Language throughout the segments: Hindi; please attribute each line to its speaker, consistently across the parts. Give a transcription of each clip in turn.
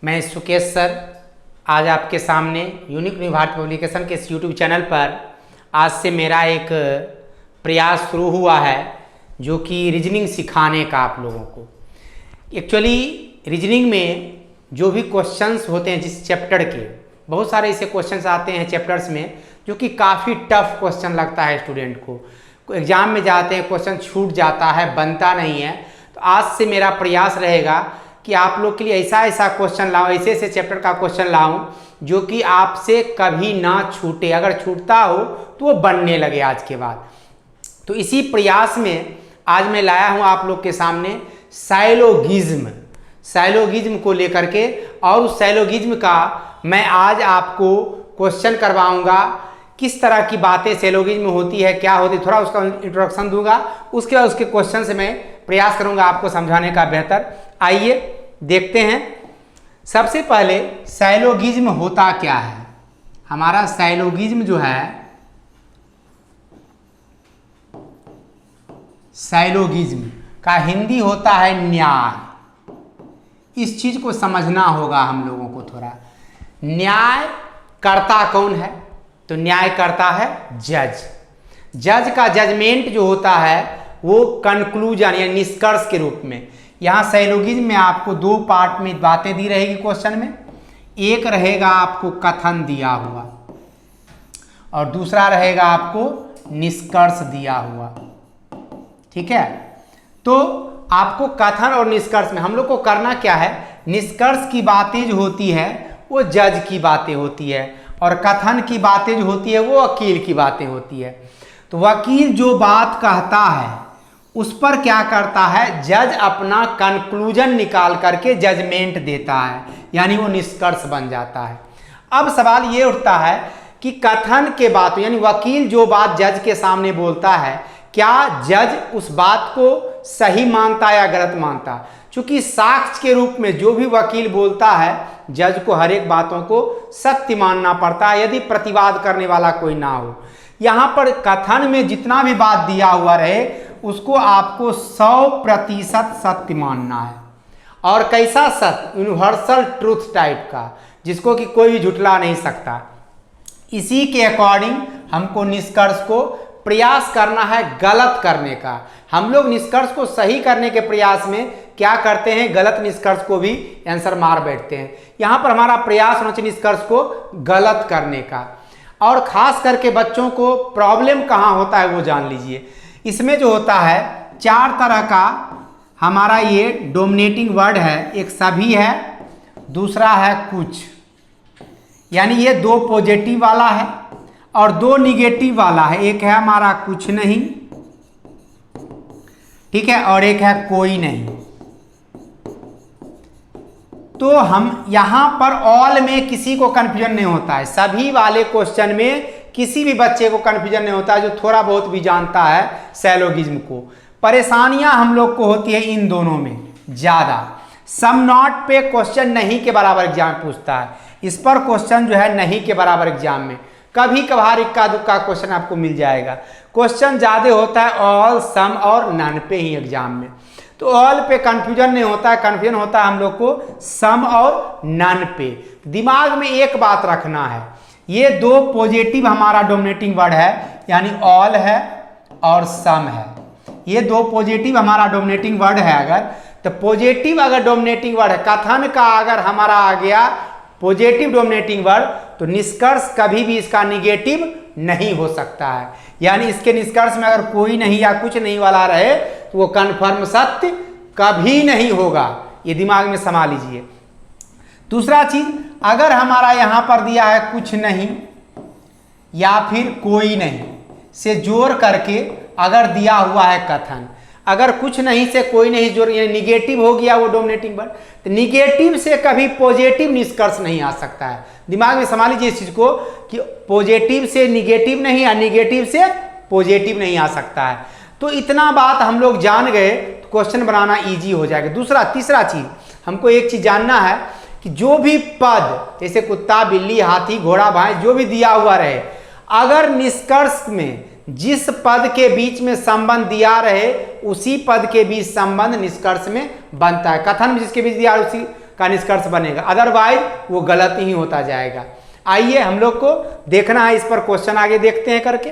Speaker 1: मैं सुकेश सर आज आपके सामने यूनिक न्यू भारत पब्लिकेशन के इस यूट्यूब चैनल पर आज से मेरा एक प्रयास शुरू हुआ है जो कि रीजनिंग सिखाने का आप लोगों को। एक्चुअली रीजनिंग में जो भी क्वेश्चंस होते हैं जिस चैप्टर के, बहुत सारे ऐसे क्वेश्चंस आते हैं चैप्टर्स में जो कि काफ़ी टफ क्वेश्चन लगता है स्टूडेंट को। एग्ज़ाम में जाते हैं क्वेश्चन छूट जाता है, बनता नहीं है। तो आज से मेरा प्रयास रहेगा कि आप लोग के लिए ऐसा क्वेश्चन लाऊं, ऐसे चैप्टर का क्वेश्चन लाऊं जो कि आपसे कभी ना छूटे। अगर छूटता हो तो वो बनने लगे आज के बाद। तो इसी प्रयास में आज मैं लाया हूं आप लोग के सामने साइलोगिज्म को लेकर के, और उस साइलोगिज्म का मैं आज आपको क्वेश्चन करवाऊंगा। किस तरह की बातें साइलोगिज्म में होती है, क्या होती है, थोड़ा उसका इंट्रोडक्शन दूंगा। उसके बाद उसके क्वेश्चन से मैं प्रयास करूंगा आपको समझाने का बेहतर। आइए देखते हैं। सबसे पहले साइलोगिज्म होता क्या है। हमारा साइलोगिज्म जो है, साइलोगिज्म का हिंदी होता है न्याय। इस चीज को समझना होगा हम लोगों को थोड़ा। न्याय करता कौन है? तो न्याय करता है जज। जज का जजमेंट जो होता है वो कंक्लूजन या निष्कर्ष के रूप में। यहाँ साइलोगिज्म में आपको दो पार्ट में बातें दी रहेगी क्वेश्चन में। एक रहेगा आपको कथन दिया हुआ और दूसरा रहेगा आपको निष्कर्ष दिया हुआ। ठीक है, तो आपको कथन और निष्कर्ष में हम लोग को करना क्या है, निष्कर्ष की बातें जो होती है वो जज की बातें होती है और कथन की बातें जो होती है वो वकील की बातें होती है। तो वकील जो बात कहता है उस पर क्या करता है, जज अपना कंक्लूजन निकाल करके जजमेंट देता है, यानी वो निष्कर्ष बन जाता है। अब सवाल ये उठता है कि कथन के बात यानी वकील जो बात जज के सामने बोलता है, क्या जज उस बात को सही मानता या गलत मानता। क्योंकि साक्ष्य के रूप में जो भी वकील बोलता है जज को हर एक बातों को सत्य मानना पड़ता है यदि प्रतिवाद करने वाला कोई ना हो। यहाँ पर कथन में जितना भी बात दिया हुआ रहे उसको आपको 100% सत्य मानना है। और कैसा सत्य, यूनिवर्सल ट्रूथ टाइप का, जिसको कि कोई भी झुठला नहीं सकता। इसी के अकॉर्डिंग हमको निष्कर्ष को प्रयास करना है गलत करने का। हम लोग निष्कर्ष को सही करने के प्रयास में क्या करते हैं, गलत निष्कर्ष को भी आंसर मार बैठते हैं। यहाँ पर हमारा प्रयास होना चाहिए निष्कर्ष को गलत करने का। और खास करके बच्चों को प्रॉब्लम कहाँ होता है वो जान लीजिए। इसमें जो होता है 4 तरह का हमारा ये डोमिनेटिंग वर्ड है। एक सभी है, दूसरा है कुछ, यानी ये 2 पॉजिटिव वाला है और 2 निगेटिव वाला है। एक है हमारा कुछ नहीं, ठीक है, और एक है कोई नहीं। तो हम यहां पर ऑल में किसी को कंफ्यूजन नहीं होता है। सभी वाले क्वेश्चन में किसी भी बच्चे को कंफ्यूजन नहीं होता है जो थोड़ा बहुत भी जानता है साइलोगिज्म को। परेशानियां हम लोग को होती है इन दोनों में ज्यादा। सम नॉट पे क्वेश्चन नहीं के बराबर एग्जाम पूछता है। इस पर क्वेश्चन जो है नहीं के बराबर एग्जाम में कभी कभार इक्का दुक्का क्वेश्चन आपको मिल जाएगा। क्वेश्चन ज्यादा होता है ऑल, सम और नन पे ही एग्जाम में। तो ऑल पे कंफ्यूजन नहीं होता है, कंफ्यूजन होता है हम लोग को सम और नन पे। दिमाग में एक बात रखना है, ये 2 पॉजिटिव हमारा डोमिनेटिंग वर्ड है, यानी ऑल है और सम है। ये 2 पॉजिटिव हमारा डोमिनेटिंग वर्ड है। अगर तो पॉजिटिव अगर डोमिनेटिंग वर्ड है, कथन का अगर हमारा आ गया पॉजिटिव डोमिनेटिंग वर्ड, तो निष्कर्ष कभी भी इसका निगेटिव नहीं हो सकता है। यानी इसके निष्कर्ष में अगर कोई नहीं या कुछ नहीं वाला रहे तो वो कन्फर्म सत्य कभी नहीं होगा। ये दिमाग में समा लीजिए। दूसरा चीज, अगर हमारा यहां पर दिया है कुछ नहीं या फिर कोई नहीं से जोड़ करके अगर दिया हुआ है कथन, अगर कुछ नहीं से कोई नहीं जोड़, यानी निगेटिव हो गया वो डोमिनेटिंग वर्ड, तो निगेटिव से कभी पॉजिटिव निष्कर्ष नहीं आ सकता है। दिमाग में समा लीजिए इस चीज को कि पॉजिटिव से निगेटिव नहीं या निगेटिव से पॉजिटिव नहीं आ सकता है। तो इतना बात हम लोग जान गए तो क्वेश्चन बनाना इजी हो जाएगा। तीसरा चीज हमको एक चीज जानना है कि जो भी पद, जैसे कुत्ता, बिल्ली, हाथी, घोड़ा, भैंस, जो भी दिया हुआ रहे, अगर निष्कर्ष में जिस पद के बीच में संबंध दिया रहे उसी पद के बीच संबंध निष्कर्ष में बनता है। कथन में जिसके बीच दिया उसी का निष्कर्ष बनेगा, अदरवाइज वो गलत ही होता जाएगा। आइए हम लोग को देखना है इस पर क्वेश्चन, आगे देखते हैं करके।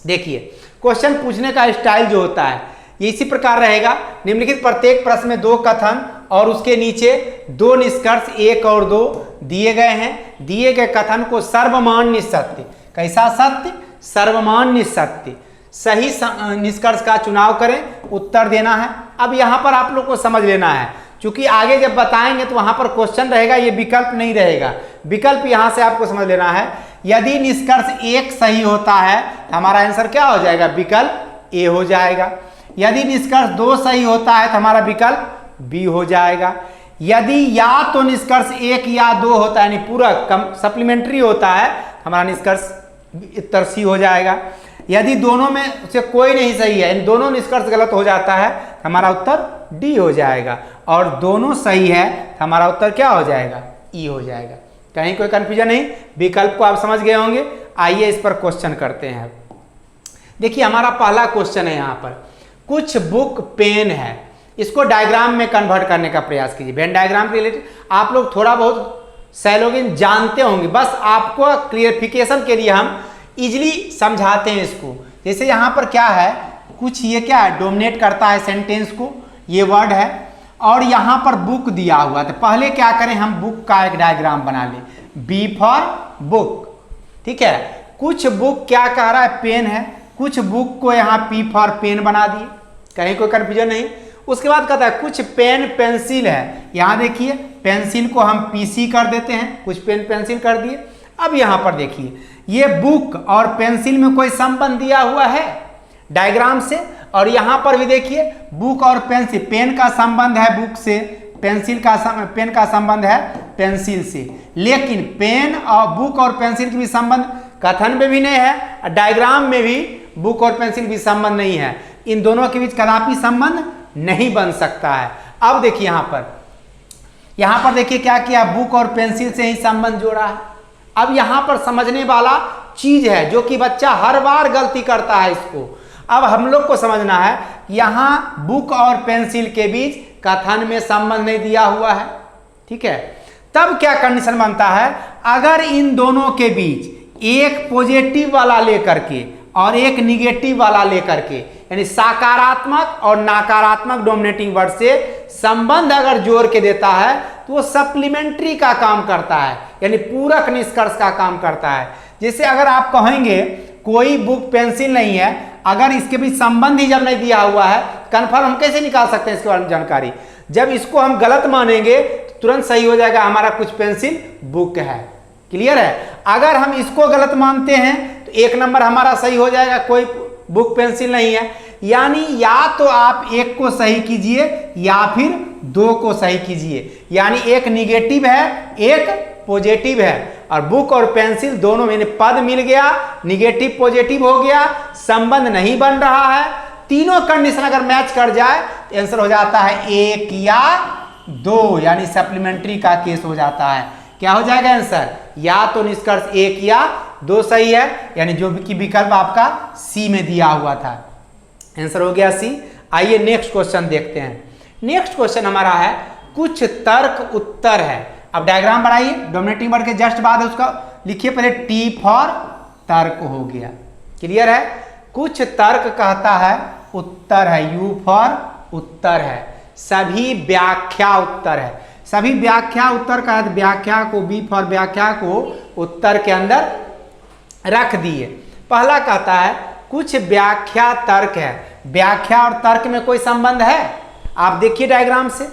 Speaker 1: देखिए क्वेश्चन पूछने का स्टाइल जो होता है ये इसी प्रकार रहेगा। निम्नलिखित प्रत्येक प्रश्न में 2 कथन और उसके नीचे 2 निष्कर्ष 1 और 2 दिए गए हैं। दिए गए कथन को सर्वमान्य सत्य, कैसा सत्य? सर्वमान्य सत्य, सही निष्कर्ष का चुनाव करें, उत्तर देना है। अब यहाँ पर आप लोग को समझ लेना है, क्योंकि आगे जब बताएंगे तो वहां पर क्वेश्चन रहेगा, ये विकल्प नहीं रहेगा। विकल्प यहां से आपको समझ लेना है। यदि निष्कर्ष 1 सही होता है हमारा आंसर क्या हो जाएगा? विकल्प ए हो जाएगा। यदि निष्कर्ष 2 सही होता है तो हमारा विकल्प बी हो जाएगा। यदि या तो निष्कर्ष 1 या 2 होता है, यानी पूरक सप्लीमेंट्री होता है, हमारा निष्कर्ष उत्तर सी हो जाएगा। यदि दोनों में से कोई नहीं सही है, इन दोनों निष्कर्ष गलत हो जाता है, हमारा उत्तर डी हो जाएगा। और दोनों सही है, हमारा उत्तर क्या हो जाएगा? ई हो जाएगा। कहीं कोई कंफ्यूजन नहीं, विकल्प को आप समझ गए होंगे। आइए इस पर क्वेश्चन करते हैं। देखिए हमारा पहला क्वेश्चन है यहाँ पर, कुछ बुक पेन है, इसको डायग्राम में कन्वर्ट करने का प्रयास कीजिए। वेन डायग्राम के रिलेटेड आप लोग थोड़ा बहुत सैलोगिन जानते होंगे, बस आपको क्लियरिफिकेशन के लिए हम इजिली समझाते हैं इसको। जैसे यहाँ पर क्या है, कुछ ये क्या है, डोमिनेट करता है सेंटेंस को, ये वर्ड है, और यहाँ पर बुक दिया हुआ था। पहले क्या करें, हम बुक का एक डायग्राम बना लें, बी फॉर बुक, ठीक है। कुछ बुक क्या कह रहा है, पेन है, कुछ बुक को यहाँ पी फॉर पेन बना दिए, कहीं कोई कंफ्यूजन नहीं। उसके बाद कहता है कुछ पेन पेंसिल है, यहाँ देखिए पेंसिल को हम पीसी कर देते हैं, कुछ पेन पेंसिल कर दिए। अब यहाँ पर देखिए ये बुक और पेंसिल में कोई संबंध दिया हुआ है डायग्राम से, और यहाँ पर भी देखिए बुक और पेंसिल, पेन का संबंध है बुक से, पेन का संबंध है पेंसिल से, लेकिन पेन और बुक और पेंसिल की भी संबंध कथन में भी नहीं है, डायग्राम में भी बुक और पेंसिल भी संबंध नहीं है। इन दोनों के बीच कदापि संबंध नहीं बन सकता है। अब देखिए यहाँ पर देखिए क्या किया, बुक और पेंसिल से ही संबंध जोड़ा है। अब यहाँ पर समझने वाला चीज है जो कि बच्चा हर बार गलती करता है इसको। अब हम लोग को समझना है, यहाँ बुक और पेंसिल के बीच कथन में संबंध नहीं दिया हुआ है, ठीक है। तब क्या कंडीशन बनता है, अगर इन दोनों के बीच एक पॉजिटिव वाला लेकर के और एक निगेटिव वाला लेकर के, यानी सकारात्मक और नकारात्मक डोमिनेटिंग वर्ड से संबंध अगर जोड़ के देता है तो वो सप्लीमेंट्री का काम करता है, यानी पूरक निष्कर्ष का काम करता है। जैसे अगर आप कहेंगे कोई बुक पेंसिल नहीं है, अगर इसके बीच संबंध ही जब नहीं दिया हुआ है, कन्फर्म हम कैसे निकाल सकते हैं इसके बारे में जानकारी? जब इसको हम गलत मानेंगे तो तुरंत सही हो जाएगा, हमारा कुछ पेंसिल बुक है। क्लियर है? अगर हम इसको गलत मानते हैं तो 1 नंबर हमारा सही हो जाएगा, कोई बुक पेंसिल नहीं है। यानी या तो आप 1 को सही कीजिए या फिर 2 को सही कीजिए, यानी एक निगेटिव है एक पॉजिटिव है, और बुक और पेंसिल दोनों में पद मिल गया, निगेटिव पॉजिटिव हो गया, संबंध नहीं बन रहा है। तीनों कंडीशन अगर मैच कर जाए तो आंसर हो जाता है 1 या 2, यानी सप्लीमेंट्री का केस हो जाता है। क्या हो जाएगा आंसर? या तो निष्कर्ष 1 या 2 सही है, यानी जो कि विकल्प आपका सी में दिया हुआ था। आंसर हो गया सी। आइए नेक्स्ट क्वेश्चन देखते हैं। नेक्स्ट क्वेश्चन हमारा है, कुछ तर्क उत्तर है। अब डायग्राम बनाइए, डोमिनेटिंग वर्ड के जस्ट बाद उसका लिखिए, पहले टी फॉर तर्क हो गया। क्लियर है? कुछ तर्क कहता है उत्तर है, यू फॉर उत्तर है, सभी व्याख्या उत्तर है। सभी व्याख्या उत्तर का व्याख्या को, बी फॉर व्याख्या को उत्तर के अंदर रख दिए। पहला कहता है कुछ व्याख्या तर्क है। व्याख्या और तर्क में कोई संबंध है? आप देखिए डायग्राम से,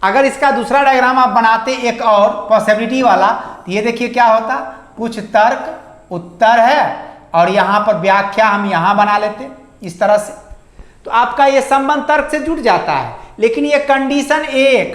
Speaker 1: अगर इसका दूसरा डायग्राम आप बनाते एक और पॉसिबिलिटी वाला, तो ये देखिए क्या होता, कुछ तर्क उत्तर है और यहाँ पर व्याख्या हम यहाँ बना लेते इस तरह से, तो आपका ये संबंध तर्क से जुड़ जाता है। लेकिन ये कंडीशन ए,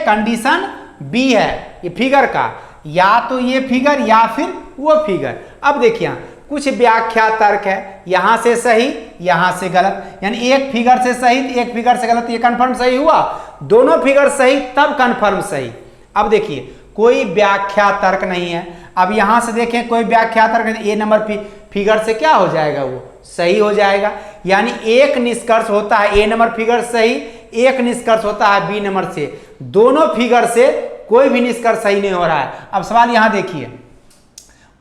Speaker 1: कंडीशन बी है ये फिगर का, या तो ये फिगर या फिर वो फिगर। अब देखिए कुछ व्याख्या तर्क है, यहां से सही यहां से गलत, यानी एक फिगर से सही एक फिगर से गलत, ये कन्फर्म सही हुआ। दोनों फिगर सही तब कन्फर्म सही। अब देखिए कोई व्याख्या तर्क नहीं है। अब यहां से देखें कोई व्याख्या तर्क नहीं, ए नंबर फिगर से क्या हो जाएगा, वो सही हो जाएगा। यानी एक निष्कर्ष होता है ए नंबर फिगर सही, एक निष्कर्ष होता है बी नंबर से। दोनों फिगर से कोई भी निष्कर्ष सही नहीं हो रहा है। अब सवाल यहां देखिए,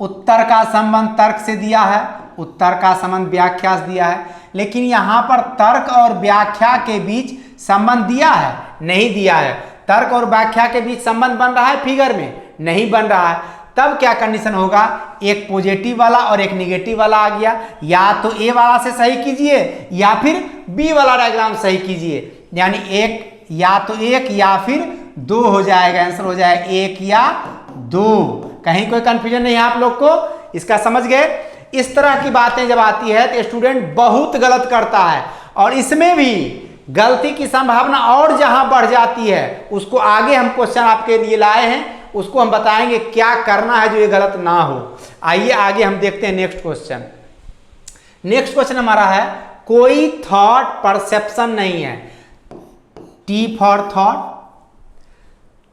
Speaker 1: उत्तर का संबंध तर्क से दिया है, उत्तर का संबंध व्याख्या से दिया है, लेकिन यहां पर तर्क और व्याख्या के बीच संबंध दिया है? नहीं दिया है। तर्क और व्याख्या के बीच संबंध बन रहा है फिगर में? नहीं बन रहा है। तब क्या कंडीशन होगा? एक पॉजिटिव वाला और एक निगेटिव वाला आ गया। या तो ए वाला से सही कीजिए या फिर बी वाला डायग्राम सही कीजिए, यानी एक या तो एक या फिर दो हो जाएगा। आंसर हो जाएगा एक या दो। कहीं कोई कंफ्यूजन नहीं है आप लोग को? इसका समझ गए? इस तरह की बातें जब आती है तो स्टूडेंट बहुत गलत करता है, और इसमें भी गलती की संभावना और जहां बढ़ जाती है, उसको आगे हम क्वेश्चन आपके लिए लाए हैं, उसको हम बताएंगे क्या करना है जो ये गलत ना हो। आइए आगे हम देखते हैं नेक्स्ट क्वेश्चन। नेक्स्ट क्वेश्चन हमारा है, कोई थॉट परसेप्शन नहीं है। T for thought.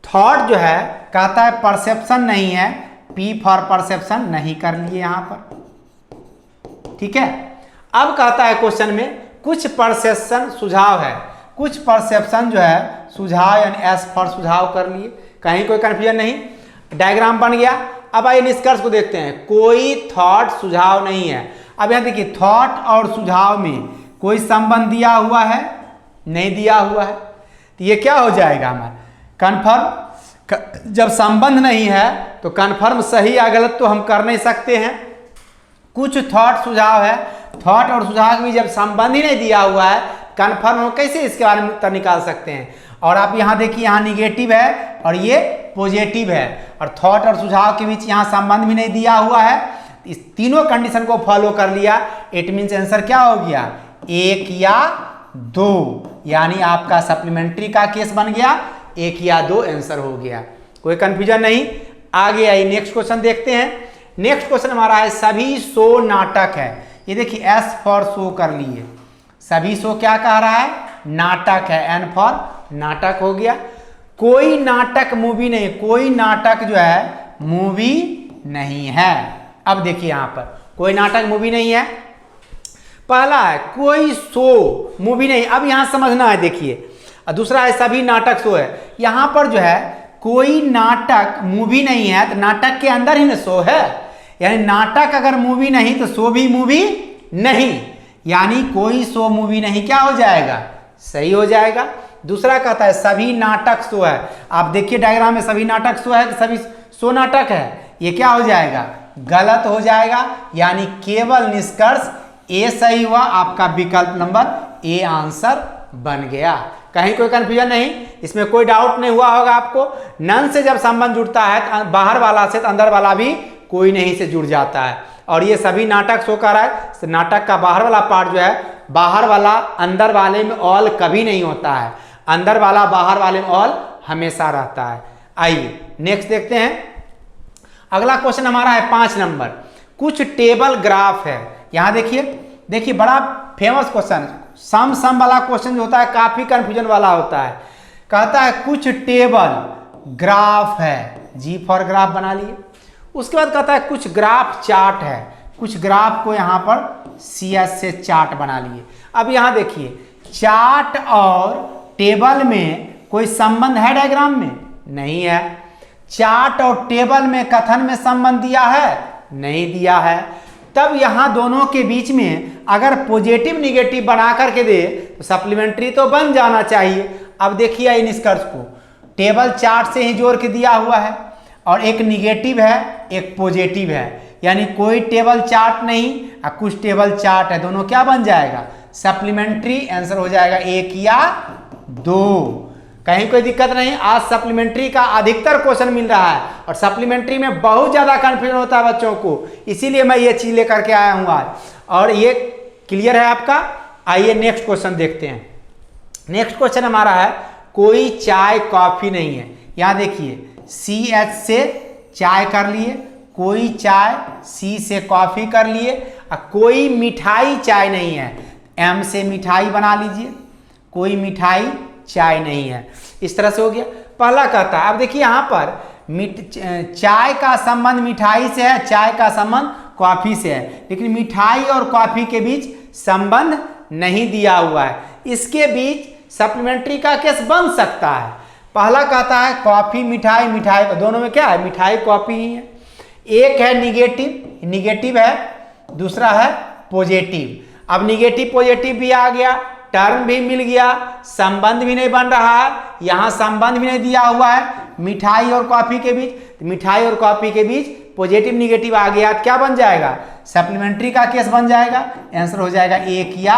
Speaker 1: थॉट जो है कहता है परसेप्शन नहीं है, पी फॉर परसेप्शन नहीं कर लिए यहां पर, ठीक है। अब कहता है क्वेश्चन में कुछ परसेप्शन सुझाव है, कुछ परसेप्शन जो है सुझाव, यानी एस फॉर सुझाव कर लिए। कहीं कोई कंफ्यूजन नहीं, डायग्राम बन गया। अब आइए निष्कर्ष को देखते हैं। कोई थॉट सुझाव नहीं है। अब यहां देखिए, थॉट और सुझाव में कोई संबंध दिया हुआ है? नहीं दिया हुआ है। तो ये क्या हो जाएगा हमारा? कन्फर्म। जब संबंध नहीं है तो कन्फर्म सही या गलत तो हम कर नहीं सकते हैं। कुछ थॉट सुझाव है, थॉट और सुझाव में जब संबंध ही नहीं दिया हुआ है, कन्फर्म हम कैसे इसके बारे में उत्तर निकाल सकते हैं? और आप यहाँ देखिए, यहाँ निगेटिव है और ये पॉजिटिव है, और थॉट और सुझाव के बीच यहाँ संबंध भी नहीं दिया हुआ है। इस तीनों कंडीशन को फॉलो कर लिया, इट मीन्स आंसर क्या हो गया? एक या दो, यानी आपका सप्लीमेंट्री का केस बन गया, एक या दो आंसर हो गया। कोई कंफ्यूजन नहीं। आगे आइए नेक्स्ट क्वेश्चन देखते हैं। नेक्स्ट क्वेश्चन हमारा है, सभी शो नाटक है। ये देखिए एस फॉर शो कर लिए, सभी शो क्या कह रहा है? नाटक है। एन फॉर नाटक हो गया। कोई नाटक मूवी नहीं, कोई नाटक जो है मूवी नहीं है। अब देखिए यहां पर कोई नाटक मूवी नहीं है। पहला है कोई शो मूवी नहीं, अब यहां समझना है देखिए। दूसरा है सभी नाटक शो है। यहां पर जो है कोई नाटक मूवी नहीं है, तो नाटक के अंदर ही ना शो है, यानी नाटक अगर मूवी नहीं तो शो भी मूवी नहीं, यानी कोई शो मूवी नहीं क्या हो जाएगा? सही हो जाएगा। दूसरा कहता है सभी नाटक शो है। आप देखिए डायग्राम में सभी नाटक शो है कि सभी शो नाटक है? ये क्या हो जाएगा? गलत हो जाएगा, यानी केवल निष्कर्ष ए सही हुआ। आपका विकल्प नंबर ए आंसर बन गया। कहीं कोई कंफ्यूजन नहीं, इसमें कोई डाउट नहीं हुआ होगा आपको। नन से जब संबंध जुड़ता है तो बाहर वाला से तो अंदर वाला भी कोई नहीं से जुड़ जाता है। और ये सभी नाटक शो कर रहा है, तो नाटक का बाहर वाला पार्ट जो है, बाहर वाला अंदर वाले में ऑल कभी नहीं होता है, अंदर वाला बाहर वाले में ऑल हमेशा रहता है। आइए नेक्स्ट देखते हैं। अगला क्वेश्चन हमारा है 5 नंबर। कुछ टेबल ग्राफ है। यहां देखिए बड़ा फेमस क्वेश्चन, सम वाला क्वेश्चन जो होता है काफी कंफ्यूजन वाला होता है। कहता है कुछ टेबल ग्राफ है, जी फॉर ग्राफ बना लिए। उसके बाद कहता है कुछ ग्राफ चार्ट है, कुछ ग्राफ को यहां पर CS से चार्ट बना लिए। अब यहां देखिए, चार्ट और टेबल में कोई संबंध है डायग्राम में? नहीं है। चार्ट और टेबल में कथन में संबंध दिया है? नहीं दिया है। तब यहां दोनों के बीच में अगर पॉजिटिव निगेटिव बना करके दे तो सप्लीमेंट्री तो बन जाना चाहिए। अब देखिए इन निष्कर्ष को, टेबल चार्ट से ही जोड़ के दिया हुआ है, और एक निगेटिव है एक पॉजिटिव है, यानी कोई टेबल चार्ट नहीं और कुछ टेबल चार्ट है। दोनों क्या बन जाएगा? सप्लीमेंट्री। आंसर हो जाएगा एक या दो। कहीं कोई दिक्कत नहीं। आज सप्लीमेंट्री का अधिकतर क्वेश्चन मिल रहा है, और सप्लीमेंट्री में बहुत ज्यादा कंफ्यूजन होता है बच्चों को, इसीलिए मैं ये चीज लेकर के आया हूं आज, और ये क्लियर है आपका। आइए नेक्स्ट क्वेश्चन देखते हैं। नेक्स्ट क्वेश्चन हमारा है, कोई चाय कॉफी नहीं है। यहां देखिए CH से चाय कर लिए, कोई चाय C से कॉफी कर लिए, और कोई मिठाई चाय नहीं है, M से मिठाई बना लीजिए, कोई मिठाई चाय नहीं है। इस तरह से हो गया। पहला कहता है, अब देखिए यहां पर चाय का संबंध मिठाई से है, चाय का संबंध कॉफी से है, लेकिन मिठाई और कॉफी के बीच संबंध नहीं दिया हुआ है। इसके बीच सप्लीमेंट्री का केस बन सकता है। पहला कहता है कॉफी मिठाई, मिठाई दोनों में क्या है, मिठाई कॉफी ही है। एक है निगेटिव, निगेटिव है, दूसरा है पॉजिटिव। अब निगेटिव पॉजिटिव भी आ गया, टर्म भी मिल गया, संबंध भी नहीं बन रहा है, यहां संबंध भी नहीं दिया हुआ है मिठाई और कॉफी के बीच। मिठाई और कॉफी के बीच पॉजिटिव निगेटिव आ गया, क्या बन जाएगा, सप्लीमेंट्री का केस बन जाएगा। आंसर हो जाएगा 1 या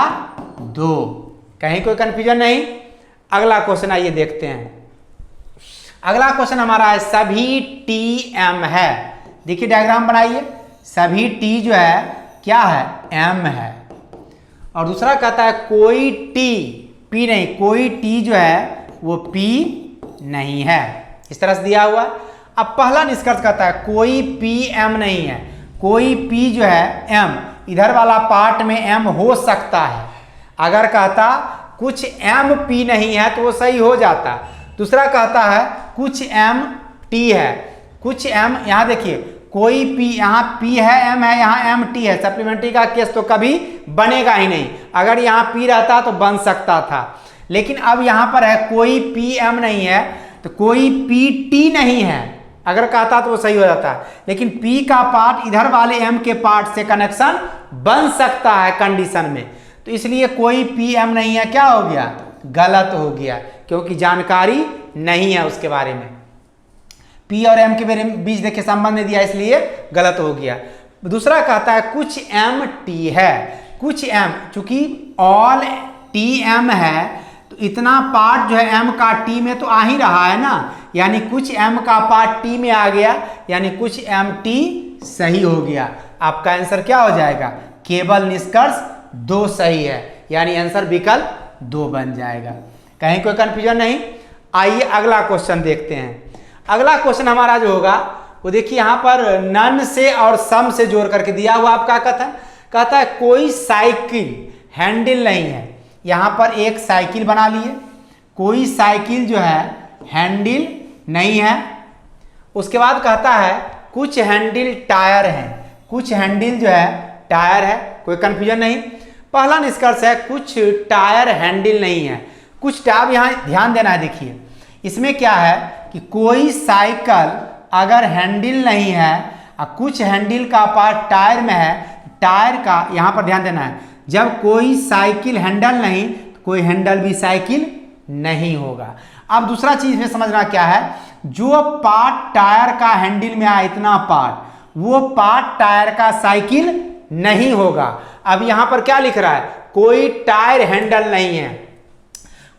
Speaker 1: 2। कहीं कोई कंफ्यूजन नहीं। अगला क्वेश्चन आइए देखते हैं। अगला क्वेश्चन हमारा है सभी टी एम है। देखिए डायग्राम बनाइए, सभी टी जो है क्या है, एम है। और दूसरा कहता है कोई टी, पी नहीं, कोई टी जो है वो पी नहीं है, इस तरह से दिया हुआ। अब पहला निष्कर्ष कहता है कोई पी एम नहीं है, कोई पी जो है एम, इधर वाला पार्ट में एम हो सकता है। अगर कहता कुछ एम पी नहीं है तो वो सही हो जाता। दूसरा कहता है कुछ एम टी है, कुछ एम, यहाँ देखिए कोई पी, यहाँ पी है एम है, यहाँ एम टी है, सप्लीमेंट्री का केस तो कभी बनेगा ही नहीं। अगर यहाँ पी रहता तो बन सकता था, लेकिन अब यहाँ पर है कोई पी एम नहीं है तो कोई पी टी नहीं है। अगर कहता तो वो सही हो जाता, लेकिन पी का पार्ट इधर वाले एम के पार्ट से कनेक्शन बन सकता है कंडीशन में, तो इसलिए कोई पी एम नहीं है, क्या हो गया, गलत हो गया, क्योंकि जानकारी नहीं है उसके बारे में। पी और एम के बीच देखिए संबंध नहीं दिया, इसलिए गलत हो गया। दूसरा कहता है कुछ एम टी है, कुछ एम, चूंकि ऑल टी एम है तो इतना पार्ट जो है एम का टी में तो आ ही रहा है ना, यानी कुछ एम का पार्ट टी में आ गया, यानी कुछ एम टी सही हो गया। आपका आंसर क्या हो जाएगा, केवल निष्कर्ष 2 सही है, यानी आंसर विकल्प 2 बन जाएगा। कहीं कोई कंफ्यूजन नहीं। आइए अगला क्वेश्चन देखते हैं। अगला क्वेश्चन हमारा जो होगा वो देखिए यहाँ पर नन से और सम से जोड़ करके दिया हुआ। आपका कथन कहता है कोई साइकिल हैंडल नहीं है। यहाँ पर एक साइकिल बना लिए, कोई साइकिल जो है हैंडल नहीं है। उसके बाद कहता है कुछ हैंडल टायर हैं, कुछ हैंडल जो है टायर है, कोई कंफ्यूजन नहीं। पहला निष्कर्ष है कुछ टायर हैंडल नहीं है, कुछ टायर, यहाँ ध्यान देना है, देखिए इसमें क्या है कि कोई साइकिल अगर हैंडल नहीं है और कुछ हैंडल का पार्ट टायर में है, टायर का यहाँ पर ध्यान देना है, जब कोई साइकिल हैंडल नहीं तो कोई हैंडल भी साइकिल नहीं होगा। अब दूसरा चीज में समझना क्या है, जो पार्ट टायर का हैंडल में आया इतना पार्ट, वो पार्ट टायर का साइकिल नहीं होगा। अब यहां पर क्या लिख रहा है, कोई टायर हैंडल नहीं है,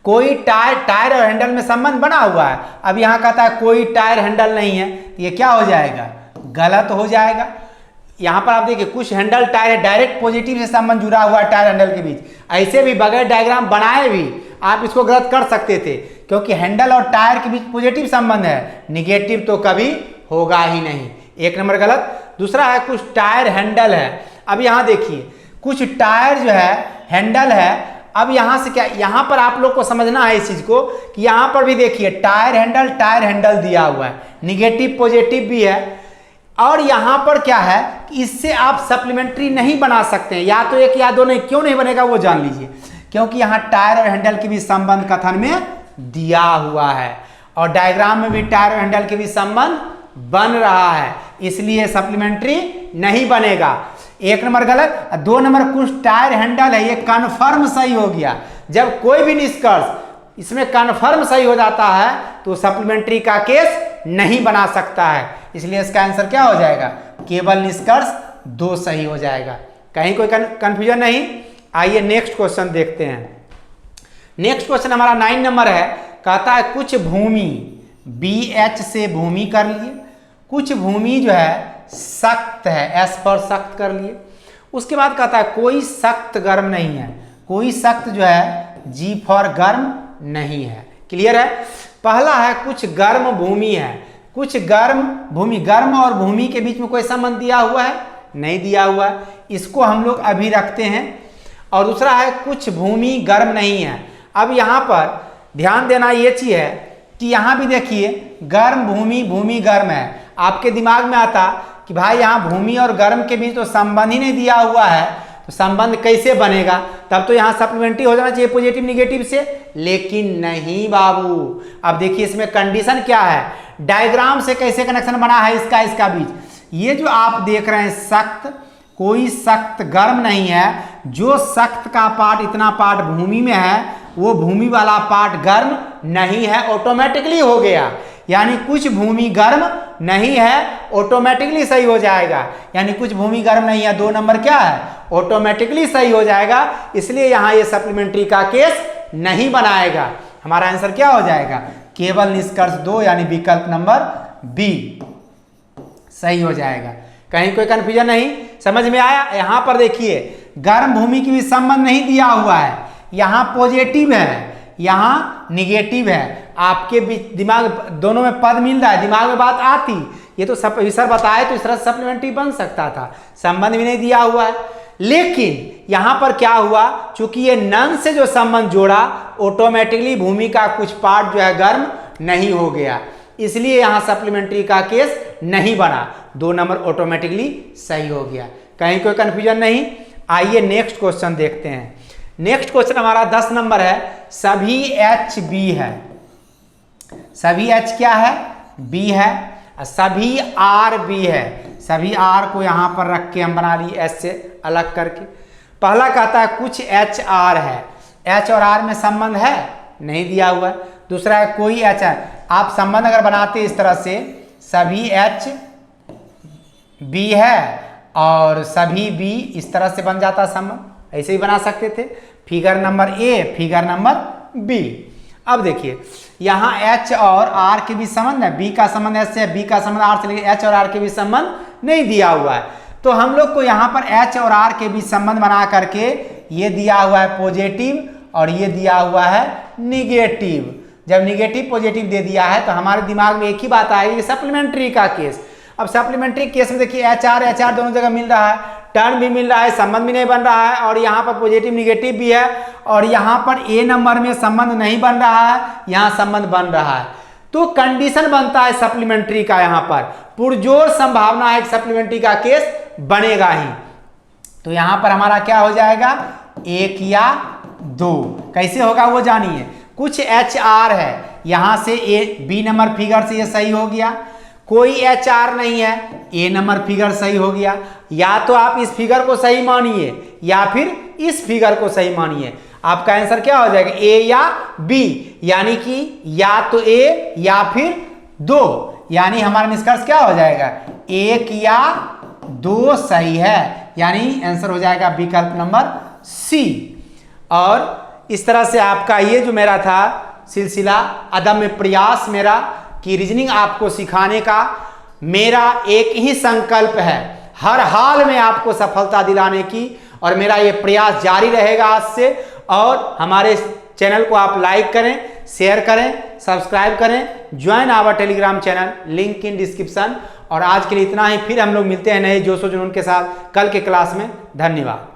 Speaker 1: कोई टायर और हैंडल में संबंध बना हुआ है। अब यहां कहता है कोई टायर हैंडल नहीं है, ये क्या हो जाएगा, गलत हो जाएगा। यहां पर आप देखिए कुछ हैंडल टायर है, डायरेक्ट पॉजिटिव से संबंध जुड़ा हुआ है टायर हैंडल के बीच। ऐसे भी बगैर डायग्राम बनाए भी आप इसको गलत कर सकते थे, क्योंकि हैंडल और टायर के बीच पॉजिटिव संबंध है, निगेटिव तो कभी होगा ही नहीं। 1 नंबर गलत। दूसरा है कुछ टायर हैंडल है। अब यहां देखिए कुछ टायर जो है हैंडल है। अब यहां से क्या, यहां पर आप लोग को समझना है इस चीज को कि यहां पर भी देखिए टायर हैंडल दिया हुआ है, निगेटिव पॉजिटिव भी है। और यहां पर क्या है कि इससे आप सप्लीमेंट्री नहीं बना सकते हैं, या तो एक या दो नहीं। क्यों नहीं बनेगा वो जान लीजिए, क्योंकि यहां टायर और हैंडल के बीच संबंध कथन में दिया हुआ है, और डायग्राम में भी टायर और हैंडल के बीच संबंध बन रहा है, इसलिए सप्लीमेंट्री नहीं बनेगा। 1 नंबर गलत। 2 नंबर कुछ टायर हैंडल है, ये कन्फर्म सही हो गया। जब कोई भी निष्कर्ष इसमें कन्फर्म सही हो जाता है तो सप्लीमेंट्री का केस नहीं बना सकता है, इसलिए इसका आंसर क्या हो जाएगा, केवल निष्कर्ष 2 सही हो जाएगा। कहीं कोई कंफ्यूजन नहीं। आइए नेक्स्ट क्वेश्चन देखते हैं। नेक्स्ट क्वेश्चन हमारा 9 नंबर है। कहता है कुछ भूमि BH से भूमि कर लिए, कुछ भूमि जो है सख्त है, S पर सख्त कर लिए। उसके बाद कहता है कोई सख्त गर्म नहीं है, कोई सख्त जो है G फॉर गर्म नहीं है। क्लियर है। पहला है कुछ गर्म भूमि है, कुछ गर्म भूमि, गर्म और भूमि के बीच में कोई संबंध दिया हुआ है, नहीं दिया हुआ है, इसको हम लोग अभी रखते हैं। और दूसरा है कुछ भूमि गर्म नहीं है। अब यहाँ पर ध्यान देना ये चीज है कि यहाँ भी देखिए गर्म भूमि, भूमि गर्म है। आपके दिमाग में आता कि भाई यहाँ भूमि और गर्म के बीच तो संबंध ही नहीं दिया हुआ है, तो संबंध कैसे बनेगा, तब तो यहाँ सप्लीमेंट्री हो जाना चाहिए पॉजिटिव निगेटिव से, लेकिन नहीं बाबू। अब देखिए इसमें कंडीशन क्या है, डायग्राम से कैसे कनेक्शन बना है इसका बीच। ये जो आप देख रहे हैं सख्त, कोई सख्त गर्म नहीं है, जो सख्त का पार्ट इतना पार्ट भूमि में है वो भूमि वाला पार्ट गर्म नहीं है, ऑटोमेटिकली हो गया। यानी कुछ भूमि गर्म नहीं है, ऑटोमेटिकली सही हो जाएगा। यानी कुछ भूमि गर्म नहीं है, 2 नंबर क्या है, ऑटोमेटिकली सही हो जाएगा। इसलिए यहां ये सप्लीमेंट्री का केस नहीं बनाएगा। हमारा आंसर क्या हो जाएगा, केवल निष्कर्ष 2 यानी विकल्प नंबर बी सही हो जाएगा। कहीं कोई कंफ्यूजन नहीं, समझ में आया। यहां पर देखिए गर्म भूमि की भी संबंध नहीं दिया हुआ है, यहां पॉजिटिव है यहां निगेटिव है। आपके दिमाग दोनों में पद मिल रहा है, दिमाग में बात आती, ये तो सर बताए तो इस तरह सप्लीमेंट्री बन सकता था, संबंध भी नहीं दिया हुआ है। लेकिन यहां पर क्या हुआ, चूंकि ये नन से जो संबंध जोड़ा, ऑटोमेटिकली भूमि का कुछ पार्ट जो है गर्म नहीं हो गया, इसलिए यहां सप्लीमेंट्री का केस नहीं बना, 2 नंबर ऑटोमेटिकली सही हो गया। कहीं कोई कंफ्यूजन नहीं। आइए नेक्स्ट क्वेश्चन देखते हैं। नेक्स्ट क्वेश्चन हमारा 10 नंबर है, सभी एच बी है, सभी एच क्या है, बी है, सभी आर बी है। सभी आर को यहां पर रख के हम बना लिए एच से अलग करके। पहला कहता है कुछ एच आर है, एच और आर में संबंध है, नहीं दिया हुआ है। दूसरा है कोई एच है, आप संबंध अगर बनाते इस तरह से, सभी एच बी है और सभी बी, इस तरह से बन जाता संबंध, ऐसे ही बना सकते थे। Figure number A, figure number B. अब देखिए यहां एच और आर के बीच संबंध है, बी का संबंध एच से, बी का संबंध आर से, लेकिन एच और आर के बीच संबंध नहीं दिया हुआ है। तो हम लोग को यहां पर एच और आर के बीच संबंध बना करके ये दिया हुआ है पॉजिटिव और ये दिया हुआ है निगेटिव। जब निगेटिव पॉजिटिव दे दिया है तो हमारे दिमाग में एक ही बात आएगी, सप्लीमेंट्री का केस। अब सप्लीमेंट्री केस में देखिए एच आर दोनों जगह मिल रहा है, टर्म भी मिल रहा है, संबंध भी नहीं बन रहा है, और यहाँ पर पॉजिटिव निगेटिव भी है, और यहाँ पर ए नंबर में संबंध नहीं बन रहा है, यहाँ संबंध बन रहा है। तो कंडीशन बनता है सप्लीमेंट्री का, यहाँ पर पुरजोर संभावना है सप्लीमेंट्री का केस बनेगा ही। तो यहाँ पर हमारा क्या हो जाएगा, 1 या 2। कैसे होगा वो जानिए। कुछ एच आर है, यहां से ए बी नंबर फिगर से ये सही हो गया। कोई एच आर नहीं है, ए नंबर फिगर सही हो गया। या तो आप इस फिगर को सही मानिए या फिर इस फिगर को सही मानिए, आपका आंसर क्या हो जाएगा, ए या बी। यानी कि या तो ए या फिर 2, यानी हमारा निष्कर्ष क्या हो जाएगा, 1 या 2 सही है। यानी आंसर हो जाएगा विकल्प नंबर सी। और इस तरह से आपका ये जो मेरा था सिलसिला अदम्य प्रयास मेरा कि रीजनिंग आपको सिखाने का मेरा एक ही संकल्प है, हर हाल में आपको सफलता दिलाने की, और मेरा ये प्रयास जारी रहेगा आज से। और हमारे चैनल को आप लाइक करें, शेयर करें, सब्सक्राइब करें, join our Telegram channel, link in description. और आज के लिए इतना ही, फिर हम लोग मिलते हैं नए जोशो जुनून के साथ कल के क्लास में। धन्यवाद।